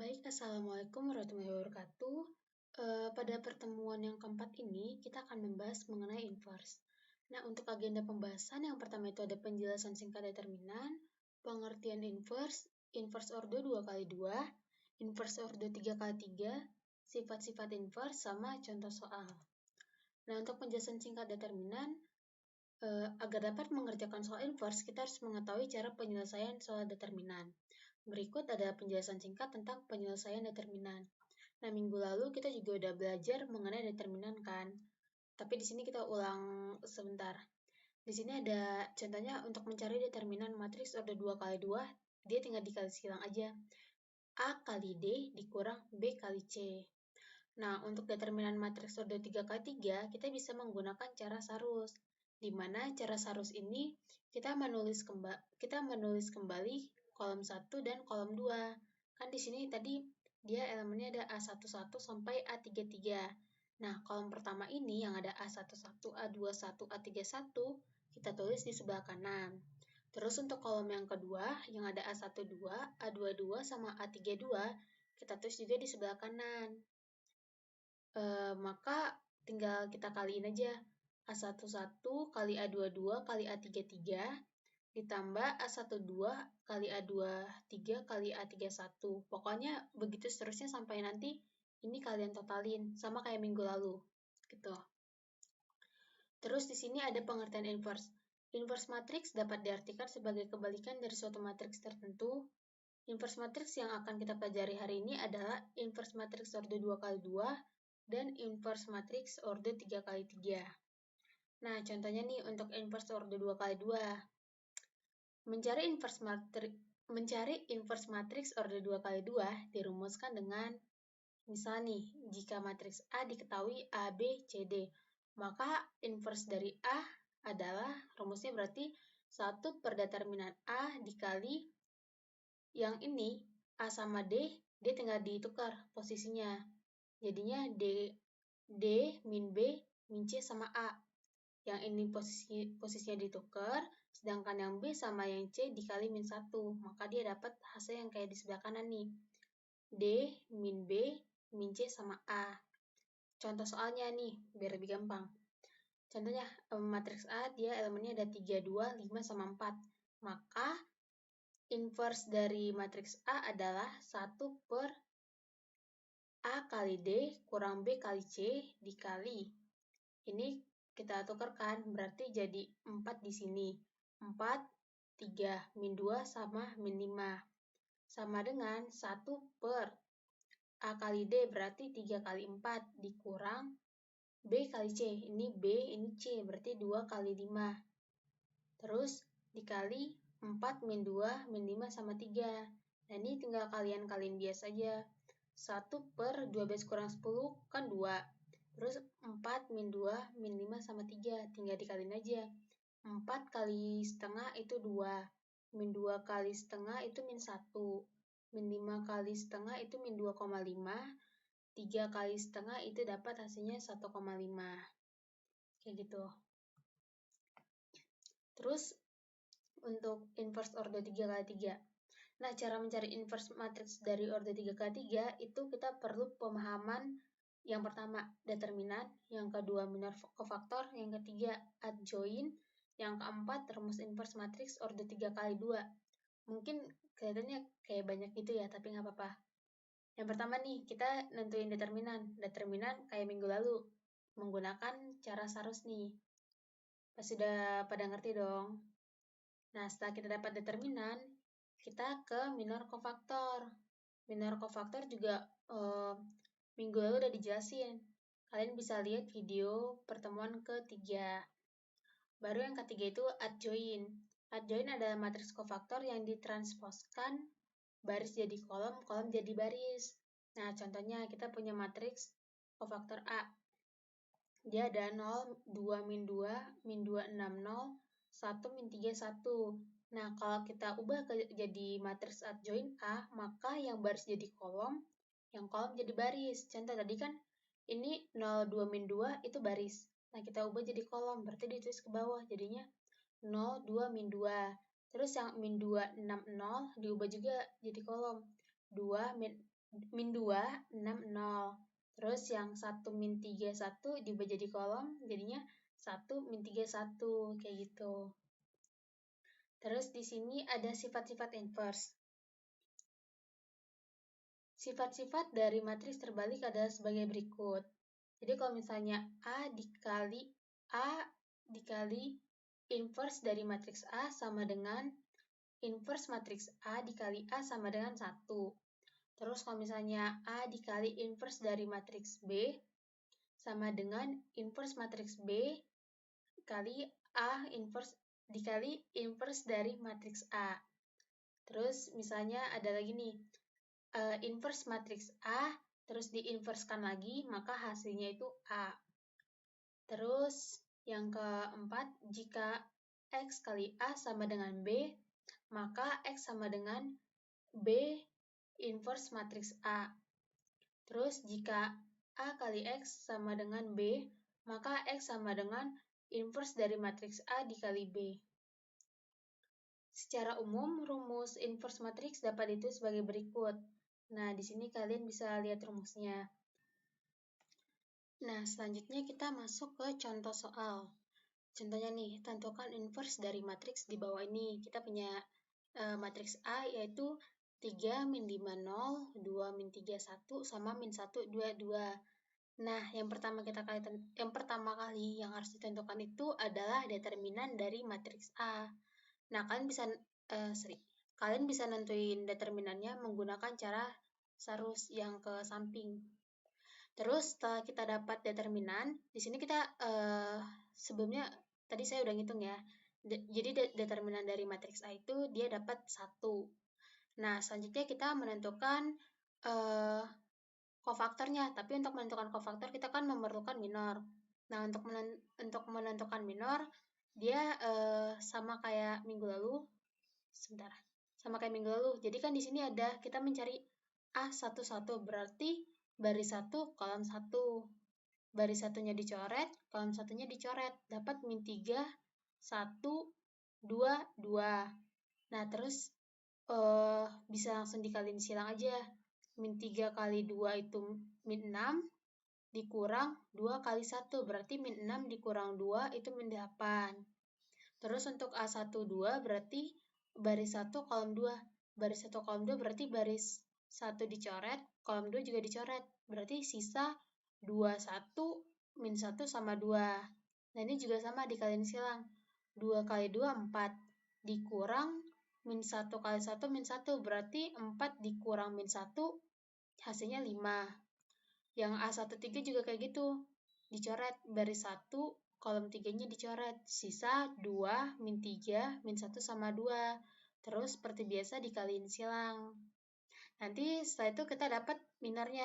Baik, Assalamualaikum warahmatullahi wabarakatuh. Pada pertemuan yang keempat ini, kita akan membahas mengenai inverse. Nah, untuk agenda pembahasan, yang pertama itu ada penjelasan singkat determinan, pengertian inverse, inverse ordo 2x2, inverse ordo 3x3, sifat-sifat inverse, sama contoh soal. Nah, untuk penjelasan singkat determinan, agar dapat mengerjakan soal inverse, kita harus mengetahui cara penyelesaian soal determinan. Berikut ada penjelasan singkat tentang penyelesaian determinan. Nah, minggu lalu kita juga udah belajar mengenai determinan kan. Tapi di sini kita ulang sebentar. Di sini ada contohnya untuk mencari determinan matriks order 2x2, dia tinggal dikali silang aja. A kali D dikurang B kali C. Nah, untuk determinan matriks order 3x3, kita bisa menggunakan cara Sarus. Di mana cara Sarus ini kita menulis kembali kolom 1 dan kolom 2. Kan di sini tadi dia elemennya ada A11 sampai A33. Nah, kolom pertama ini yang ada A11, A21, A31, kita tulis di sebelah kanan. Terus untuk kolom yang kedua, yang ada A12, A22, sama A32, kita tulis juga di sebelah kanan. Maka tinggal kita kaliin aja. A11 kali A22 kali A33 ditambah A12 kali A23 kali A31. Pokoknya begitu seterusnya sampai nanti ini kalian totalin, sama kayak minggu lalu. Gitu. Terus di sini ada pengertian inverse. Inverse matriks dapat diartikan sebagai kebalikan dari suatu matriks tertentu. Inverse matriks yang akan kita pelajari hari ini adalah inverse matriks order 2x2 dan inverse matriks order 3x3. Nah, contohnya nih untuk inverse order 2x2. Mencari inverse matriks order 2x2 dirumuskan dengan misal nih, jika matriks A diketahui A, B, C, D, maka inverse dari A adalah rumusnya berarti 1 per determinan A dikali yang ini A sama D, dia tinggal ditukar posisinya. Jadinya D min B min C sama A. Yang ini posisinya ditukar, sedangkan yang B sama yang C dikali min 1. Maka dia dapat hasil yang kayak di sebelah kanan nih. D min B min C sama A. Contoh soalnya nih, biar lebih gampang. Contohnya, matriks A dia elemennya ada 3, 2, 5, sama 4. Maka inverse dari matriks A adalah 1 per A kali D kurang B kali C dikali. Ini kita tukarkan, berarti jadi 4 di sini. 4, 3, min 2 sama min 5. Sama dengan 1 per A kali D berarti 3 kali 4 dikurang B kali C. Ini B, ini C, berarti 2 kali 5. Terus dikali 4 min 2, min 5 sama 3. Nah, ini tinggal kalian biasa aja. 1 per 12 kurang 10 kan 2. Terus 4 min 2, min 5 sama 3. Tinggal dikaliin aja. 4 kali setengah itu 2. Min 2 kali setengah itu min 1. Min 5 kali setengah itu min 2,5. 3 kali setengah itu dapat hasilnya 1,5. Kayak gitu. Terus untuk inverse order 3x3. Nah, cara mencari inverse matriks dari order 3x3 itu kita perlu pemahaman yang pertama determinan, yang kedua minor cofaktor, yang ketiga adjoint, yang keempat rumus inverse matriks order 3x2. Mungkin kelihatannya kayak banyak gitu ya, tapi nggak apa-apa. Yang pertama nih, kita nentuin determinan. Determinan kayak minggu lalu, menggunakan cara Sarus nih. Pasti udah pada ngerti dong. Nah, setelah kita dapat determinan, kita ke minor cofaktor. Minor cofaktor juga minggu lalu udah dijelasin. Kalian bisa lihat video pertemuan ketiga. Baru yang ketiga itu adjoint. Adjoint adalah matriks cofaktor yang ditransposkan baris jadi kolom, kolom jadi baris. Nah, contohnya kita punya matriks cofaktor A. Dia ada 0, 2, min 2, min 2, 6, 0, 1, min 3, 1. Nah, kalau kita ubah jadi matriks adjoint A, maka yang baris jadi kolom, yang kolom jadi baris. Contoh tadi kan, ini 0, 2, min 2 itu baris. Nah, kita ubah jadi kolom, berarti ditulis ke bawah, jadinya 0, 2, min 2. Terus yang min 2, 6, 0 diubah juga jadi kolom. 2, min min 2, 6, 0. Terus yang 1 min 3, 1 diubah jadi kolom, jadinya 1 min 3, 1, kayak gitu. Terus di sini ada sifat-sifat inverse. Sifat-sifat dari matriks terbalik adalah sebagai berikut. Jadi kalau misalnya A dikali inverse dari matriks A sama dengan inverse matriks A dikali A sama dengan 1. Terus kalau misalnya A dikali inverse dari matriks B sama dengan inverse matriks B kali A dikali inverse dari matriks A. Terus misalnya ada lagi nih, inverse matriks A terus diinverskan lagi, maka hasilnya itu A. Terus yang keempat, jika X kali A sama dengan B, maka X sama dengan B inverse matriks A. Terus jika A kali X sama dengan B, maka X sama dengan inverse dari matriks A dikali B. Secara umum, rumus inverse matriks dapat ditulis sebagai berikut. Nah, di sini kalian bisa lihat rumusnya. Nah, selanjutnya kita masuk ke contoh soal. Contohnya nih, tentukan inverse dari matriks di bawah ini. Kita punya matriks A yaitu 3, min 5, 0, 2, min 3, 1, sama min 1, 2, 2. Nah, yang pertama kali yang harus ditentukan itu adalah determinan dari matriks A. Nah, kalian bisa nentuin determinannya menggunakan cara sarus yang ke samping. Terus setelah kita dapat determinan, di sini kita sebelumnya tadi saya udah ngitung ya. Jadi determinan dari matriks A itu dia dapat 1. Nah, selanjutnya kita menentukan kofaktornya, tapi untuk menentukan kofaktor kita kan memerlukan minor. Nah, untuk menentukan minor, dia sama kayak minggu lalu. Sebentar. Sama kayak minggu lalu. Jadi kan di sini ada kita mencari A11, berarti baris 1, kolom 1. Baris satunya dicoret, kolom satunya dicoret. Dapat min 3, 1, 2, 2. Nah, terus bisa langsung dikaliin silang aja. Min 3 kali 2 itu min 6, dikurang 2 kali 1, berarti min 6 dikurang 2 itu min 8. Terus untuk A12 berarti baris 1 kolom 2. Baris 1 kolom 2 berarti baris 1 dicoret, kolom 2 juga dicoret. Berarti sisa 2, 1, min 1 sama 2. Nah, ini juga sama dikaliin silang. 2 kali 2, 4. Dikurang min 1 kali 1, min 1. Berarti 4 dikurang min 1, hasilnya 5. Yang A13 juga kayak gitu. Dicoret baris 1, kolom 3-nya dicoret. Sisa 2, min 3, min 1 sama 2. Terus seperti biasa dikaliin silang. Nanti setelah itu kita dapat minornya.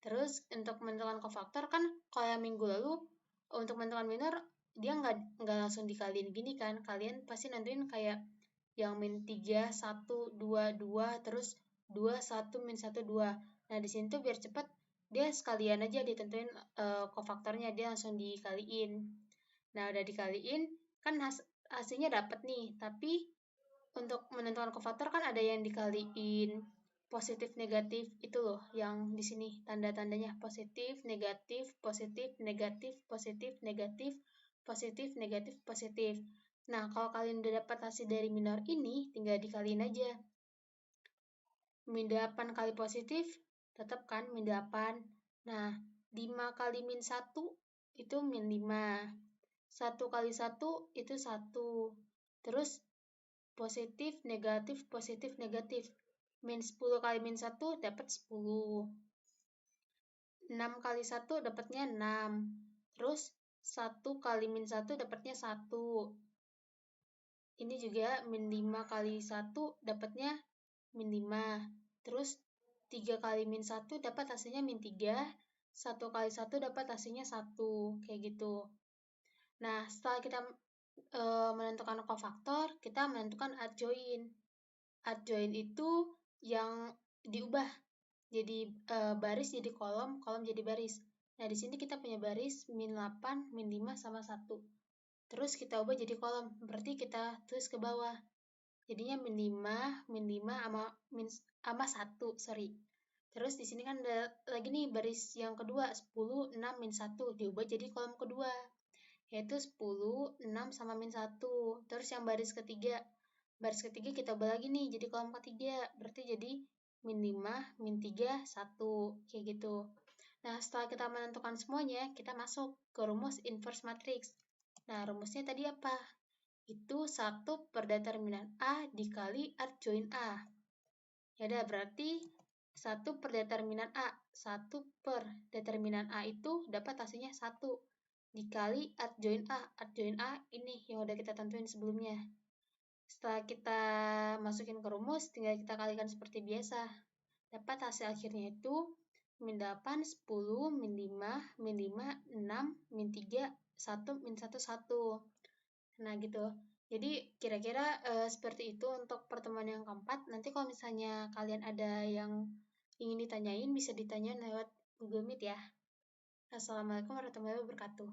Terus untuk menentukan kofaktor kan kalau yang minggu lalu, untuk menentukan minor, dia nggak langsung dikaliin gini kan. Kalian pasti nentuin kayak yang min 3, 1, 2, 2, terus 2, 1, min 1, 2. Nah, di sini tuh biar cepet, dia sekalian aja ditentuin kofaktornya, dia langsung dikaliin. Nah, udah dikaliin, kan hasilnya dapat nih. Tapi untuk menentukan kofaktor kan ada yang dikaliin positif negatif itu loh, yang di sini tanda-tandanya positif, negatif, positif, negatif, positif, negatif, positif, negatif, positif. Nah, kalau kalian udah dapat hasil dari minor ini, tinggal dikaliin aja. Min 8 kali positif, tetap kan min 8. Nah, 5 kali min 1 itu min 5. 1 kali 1 itu 1. Terus positif, negatif, positif, negatif. Min 10 kali min 1 dapat 10. 6 kali 1 dapatnya 6. Terus 1 kali min 1 dapatnya 1. Ini juga min 5 kali 1 dapatnya min 5. Terus 3 kali min 1 dapat hasilnya min 3. 1 kali 1 dapat hasilnya 1. Kayak gitu. Nah, setelah kita menentukan kofaktor, kita menentukan adjoint. Adjoint itu yang diubah jadi baris jadi kolom, kolom jadi baris. Nah, di sini kita punya baris min 8, min 5 sama 1. Terus kita ubah jadi kolom, berarti kita tulis ke bawah. Jadinya min 5 sama 1, sorry. Terus di sini kan ada lagi nih baris yang kedua, 10, 6, min 1. Diubah jadi kolom kedua, yaitu 10, 6, sama min 1. Terus yang baris ketiga kita ubah lagi nih jadi kolom ketiga. Berarti jadi min 5, min 3, 1. Kayak gitu. Nah, setelah kita menentukan semuanya, kita masuk ke rumus inverse matrix. Nah, rumusnya tadi apa? Itu 1 per determinan A dikali adjoin A. Ya udah, berarti 1 per determinan A. 1 per determinan A itu dapat hasilnya 1 dikali adjoin A. Adjoin A ini yang udah kita tentuin sebelumnya. Setelah kita masukin ke rumus, tinggal kita kalikan seperti biasa. Dapat hasil akhirnya itu min 8, 10, min 5, min 5, 6, min 3, 1, min 1, 1. Nah, gitu. Jadi, kira-kira seperti itu untuk pertemuan yang keempat. Nanti kalau misalnya kalian ada yang ingin ditanyain, bisa ditanyain lewat Google Meet ya. Assalamualaikum warahmatullahi wabarakatuh.